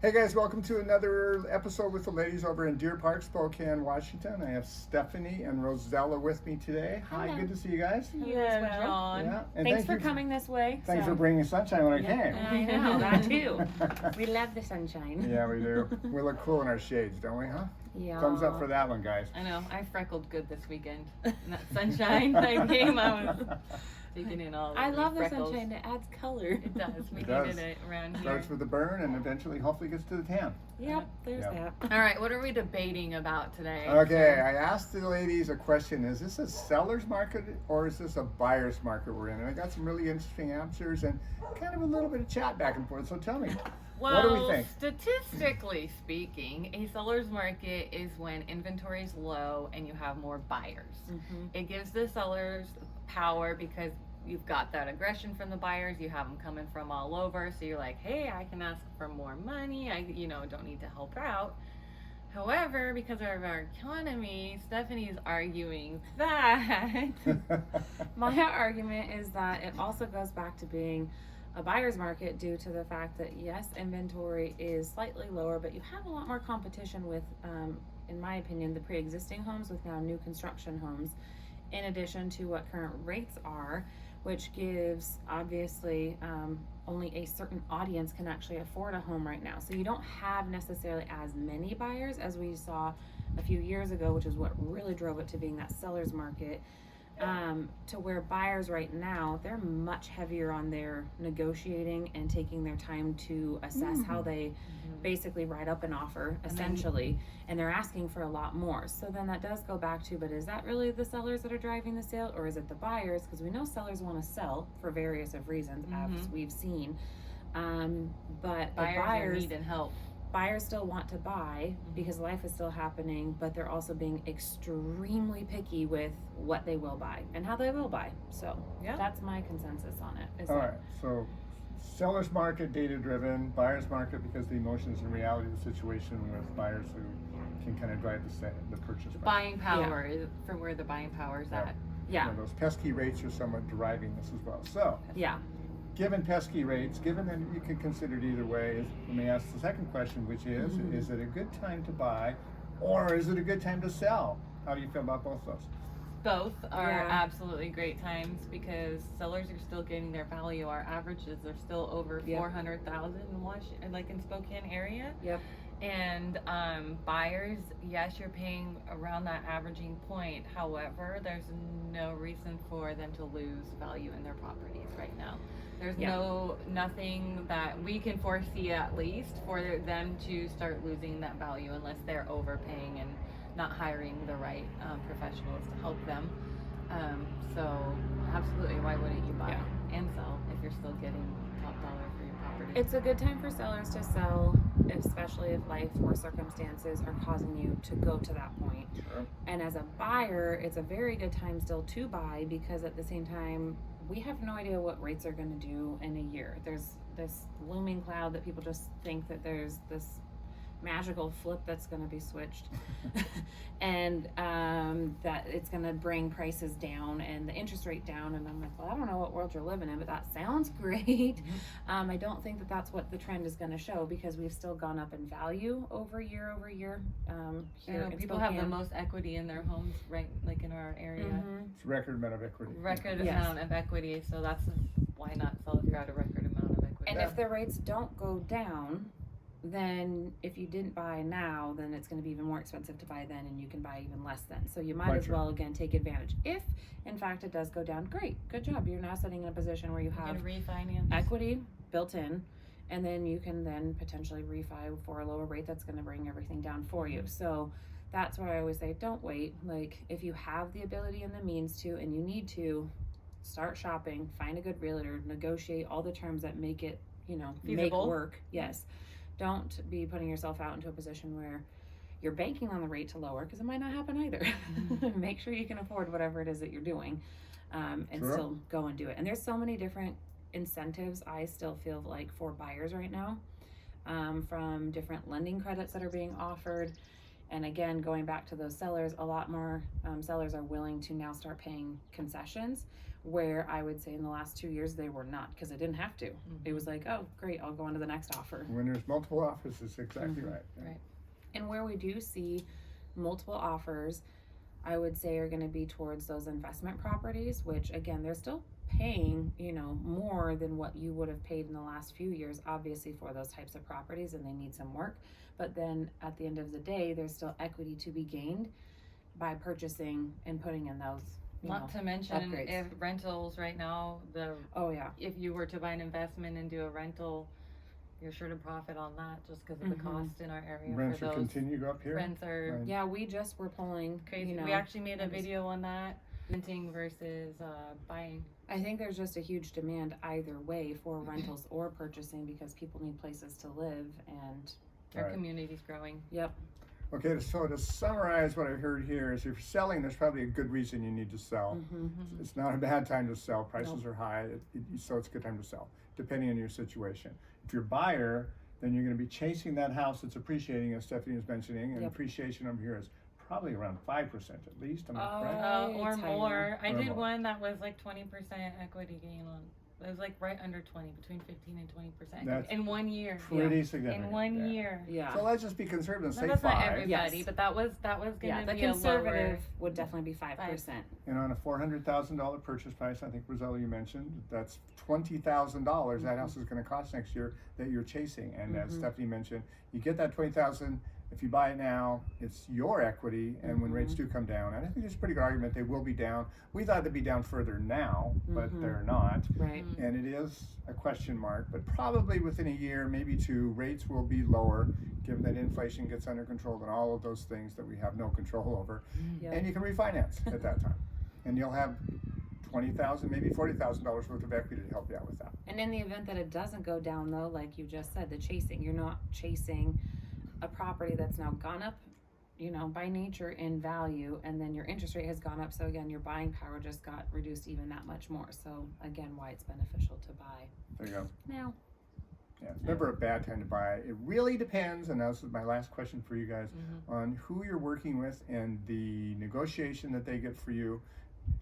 Hey guys, welcome to another episode with the ladies over in Deer Park, Spokane, Washington. I have Steffani and Rozella with me today. Hi, Hello. good to see you guys. You as well. John. Yeah, and Thanks for coming this way. Thanks for bringing sunshine when I I came. know, that too. We love the sunshine. Yeah, we do. We look cool in our shades, don't we, huh? Yeah. Thumbs up for that one, guys. I know. I freckled good this weekend. And that sunshine I came, I was taking in all. I love the freckles. sunshine. It adds color. It does. We It does. needed it around here. Starts with the burn and eventually hopefully gets to the tan. Yep, there's Yep. that. All right, what are we debating about today? Okay, I asked the ladies a question. Is this a seller's market or is this a buyer's market we're in? And I got some really interesting answers and kind of a little bit of chat back and forth. So tell me, Well, what do we think? statistically speaking, a seller's market is when inventory is low and you have more buyers. Mm-hmm. It gives the sellers power because you've got that aggression from the buyers. You have them coming from all over, so you're like, hey, I can ask for more money. I don't need to help out. However, because of our economy, Stephanie's arguing that My argument is that it also goes back to being a buyer's market due to the fact that yes, inventory is slightly lower, but you have a lot more competition with, in my opinion, the pre-existing homes with now new construction homes, in addition to what current rates are, which gives obviously only a certain audience can actually afford a home right now. So you don't have necessarily as many buyers as we saw a few years ago, which is what really drove it to being that seller's market. To where buyers right now, they're much heavier on their negotiating and taking their time to assess how they basically write up an offer, essentially, and they're asking for a lot more. So then that does go back to, but is that really the sellers that are driving the sale, or is it the buyers? Because we know sellers want to sell for various of reasons, as we've seen. But the buyers are buyers needing help. buyers still want to buy because life is still happening, but they're also being extremely picky with what they will buy and how they will buy. So Yeah. that's my consensus on it. Is All that- right, so seller's market, data driven, buyer's market because the emotions and reality of the situation with buyers who can kind of drive the purchase price. Buying power is from where the buying power is at. Yeah, You know, those pesky rates are somewhat driving this as well. So, yeah. given pesky rates, given that you can consider it either way, let me ask the second question, which is it a good time to buy or is it a good time to sell? How do you feel about both those? Both are Yeah. absolutely great times because sellers are still getting their value. Our averages are still over Yep. 400,000 in Washington, like in Spokane area. Yep. And buyers, yes, you're paying around that averaging point. However, there's no reason for them to lose value in their properties right now. There's Yeah. nothing that we can foresee, at least, for them to start losing that value unless they're overpaying and not hiring the right professionals to help them. So absolutely, why wouldn't you buy and sell if you're still getting top dollar for your property? It's a good time for sellers to sell, especially if life or circumstances are causing you to go to that point. Sure. And as a buyer, it's a very good time still to buy because at the same time, we have no idea what rates are going to do in a year. There's this looming cloud that people just think that there's this magical flip that's going to be switched and that it's going to bring prices down and the interest rate down, and I'm like, well, I don't know what world you're living in, but that sounds great. I don't think that that's what the trend is going to show because we've still gone up in value year over year. Here in People have the Spokane. most equity in their homes, right? Like in our area, It's a record amount of equity. record Yes. amount of equity. So that's why not sell if you're at a record amount of equity. And if the rates don't go down, then if you didn't buy now, then it's going to be even more expensive to buy then, and you can buy even less then. So you might Quite as true. well, again, take advantage. If, in fact, it does go down, great. Good job. You're now sitting in a position where you you have can refinance. equity built in, and then you can then potentially refi for a lower rate that's going to bring everything down for you. So that's why I always say, don't wait. Like, if you have the ability and the means to, and you need to, start shopping, find a good realtor, negotiate all the terms that make it, make Feasible. work. Yes. Don't be putting yourself out into a position where you're banking on the rate to lower, because it might not happen either. Make sure you can afford whatever it is that you're doing, and Sure. still go and do it. And there's so many different incentives I still feel like for buyers right now, from different lending credits that are being offered. And again, going back to those sellers, a lot more sellers are willing to now start paying concessions, where I would say in the last 2 years they were not, because they didn't have to. It was like, oh, great, I'll go on to the next offer. When there's multiple offers, it's exactly right. Right. And where we do see multiple offers, I would say are going to be towards those investment properties, which again, they're still paying, more than what you would have paid in the last few years, obviously, for those types of properties, and they need some work. But then at the end of the day, there's still equity to be gained by purchasing and putting in those. Not to mention upgrades. if rentals right now, Oh yeah. if you were to buy an investment and do a rental, you're sure to profit on that just because of the cost in our area. Rents for will those continue to go up here. rents are Right. Yeah, we just were pulling crazy. We actually made a video on that, renting versus buying. I think there's just a huge demand either way for rentals or purchasing, because people need places to live, and Our Right. community's growing. yep. Okay, so to summarize what I heard here is if you're selling, there's probably a good reason you need to sell. It's not a bad time to sell. Prices are high, so it's a good time to sell, depending on your situation. If you're a buyer, then you're going to be chasing that house that's appreciating, as Stephanie was mentioning, and Yep. appreciation over here is probably around 5% at least. Am I correct? Or It's more. higher. I Or did more. one that was like 20% equity gain on. It was like right under 20, between 15 and 20% That's in 1 year. Pretty significant. In 1 yeah. year. Yeah. So let's just be conservative and No, say that's not 5. everybody, Yes. but that was gonna Yeah, the be a lower. conservative would definitely be 5%. And on a $400,000 purchase price, I think Rozella, you mentioned, that's $20,000 that house is going to cost next year that you're chasing. And as Stephanie mentioned, you get that $20,000. If you buy it now, it's your equity, and when rates do come down, and I think there's a pretty good argument they will be down. We thought they'd be down further now, but they're not. Right. And it is a question mark, but probably within a year, maybe 2, rates will be lower, given that inflation gets under control and all of those things that we have no control over. Yep. And you can refinance at that time, and you'll have $20,000, maybe $40,000 worth of equity to help you out with that. And in the event that it doesn't go down, though, like you just said, the chasing, you're not chasing a property that's now gone up, by nature in value, and then your interest rate has gone up. So again, your buying power just got reduced even that much more. So again, why it's beneficial to buy There you go. now. Yeah, it's never a bad time to buy. It really depends, and this is my last question for you guys, on who you're working with and the negotiation that they get for you.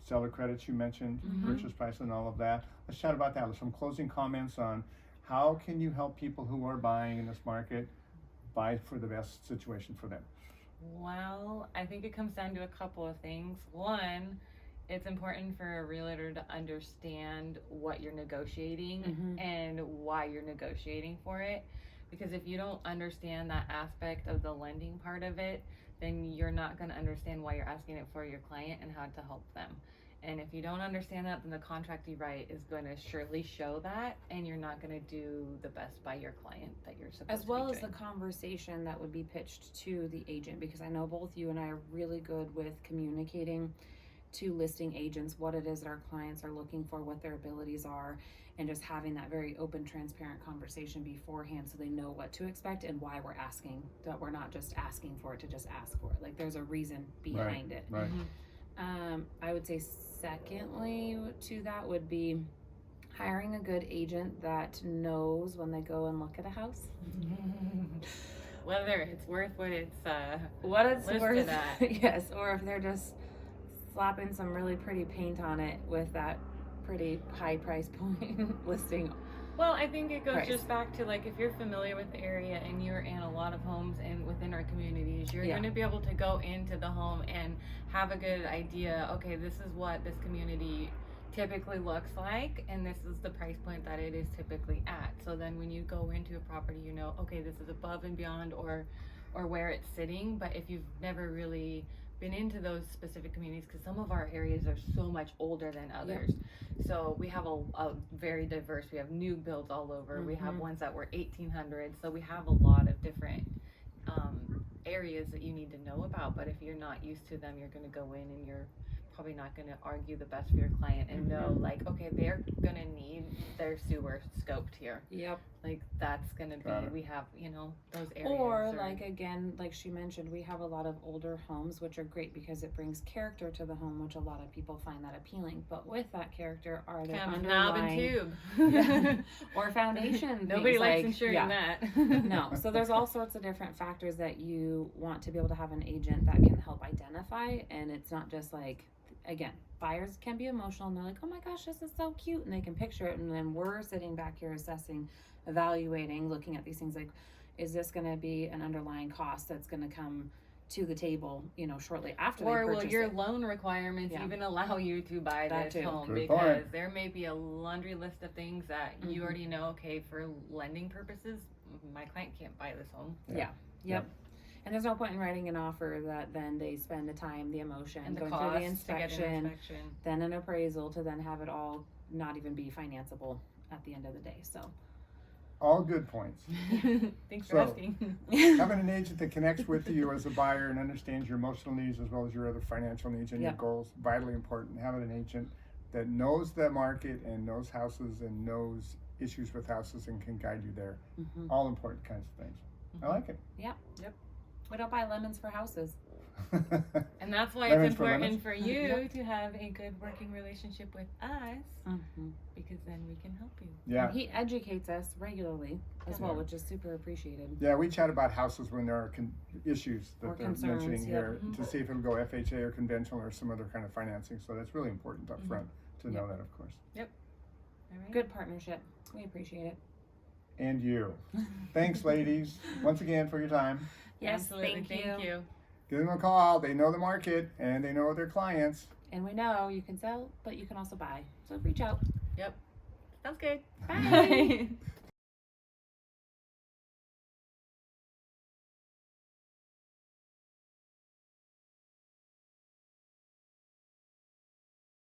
Seller credits you mentioned, purchase price and all of that. Let's chat about that. Some closing comments on how can you help people who are buying in this market buy for the best situation for them. Well, I think it comes down to a couple of things. One, it's important for a realtor to understand what you're negotiating and why you're negotiating for it. Because if you don't understand that aspect of the lending part of it, then you're not going to understand why you're asking it for your client and how to help them. And if you don't understand that, then the contract you write is going to surely show that, and you're not going to do the best by your client that you're supposed to As be well as doing. the conversation that would be pitched to the agent, because I know both you and I are really good with communicating to listing agents what it is that our clients are looking for, what their abilities are, and just having that very open, transparent conversation beforehand so they know what to expect and why we're asking, that we're not just asking for it to just ask for it. Like there's a reason behind it. Right. I would say secondly to that would be hiring a good agent that knows when they go and look at a house Whether it's worth what it's listed worth at. Yes, or if they're just slapping some really pretty paint on it with that pretty high price point listing. Well, I think it goes Price. just back to like if you're familiar with the area and you're in a lot of homes and within our communities, you're going to be able to go into the home and have a good idea. Okay, this is what this community typically looks like, and this is the price point that it is typically at. So then when you go into a property, you know, okay, this is above and beyond or where it's sitting. But if you've never really been into those specific communities, because some of our areas are so much older than others. So we have a very diverse, we have new builds all over. We have ones that were 1800s. So we have a lot of different areas that you need to know about. But if you're not used to them, you're going to go in and you're probably not going to argue the best for your client and know, like, okay, they're going to need their sewer scoped here. Yep. Like, that's going to Got be, it. we have, you know, those areas. Or like, again, like she mentioned, we have a lot of older homes, which are great because it brings character to the home, which a lot of people find that appealing. But with that character are there kind of knob and underlying tube. or foundation Nobody things likes like, insuring yeah. that. No, so there's all sorts of different factors that you want to be able to have an agent that can help identify, and it's not just like, again, buyers can be emotional and they're like, oh my gosh, this is so cute, and they can picture it, and then we're sitting back here assessing, evaluating, looking at these things like, is this going to be an underlying cost that's going to come to the table, you know, shortly after Or they will purchase your it? loan requirements Yeah. even allow you to buy That this too. home? Good Because point. there may be a laundry list of things that you Mhm. already know, okay, for lending purposes, my client can't buy this home. Yeah. Yep. And there's no point in writing an offer that then they spend the time, the emotion, And the going cost through the to get inspection, an inspection. then an appraisal to then have it all not even be financeable at the end of the day. So All good points. Thanks So- for asking. Having an agent that connects with you as a buyer and understands your emotional needs as well as your other financial needs and your Yep. goals, vitally important. Having an agent that knows the market and knows houses and knows issues with houses and can guide you there. Mhm. All important kinds of things. I like it. We don't buy lemons for houses. And that's why Lemons it's for important lemons. for you Yep. to have a good working relationship with us, Mm-hmm. because then we can help you. Yeah. And he educates us regularly as well, Yeah. which is super appreciated. Yeah, we chat about houses when there are issues that Or they're concerns, mentioning yep. here Mhm. to see if it'll go FHA or conventional or some other kind of financing. So that's really important up Mhm. front to know that, of course. All right. Good partnership. We appreciate it. And you. Thanks, ladies, once again for your time. Yes, Absolutely. thank you. Give them a call. They know the market and they know their clients. And we know you can sell, but you can also buy. So reach out. Sounds good. Bye.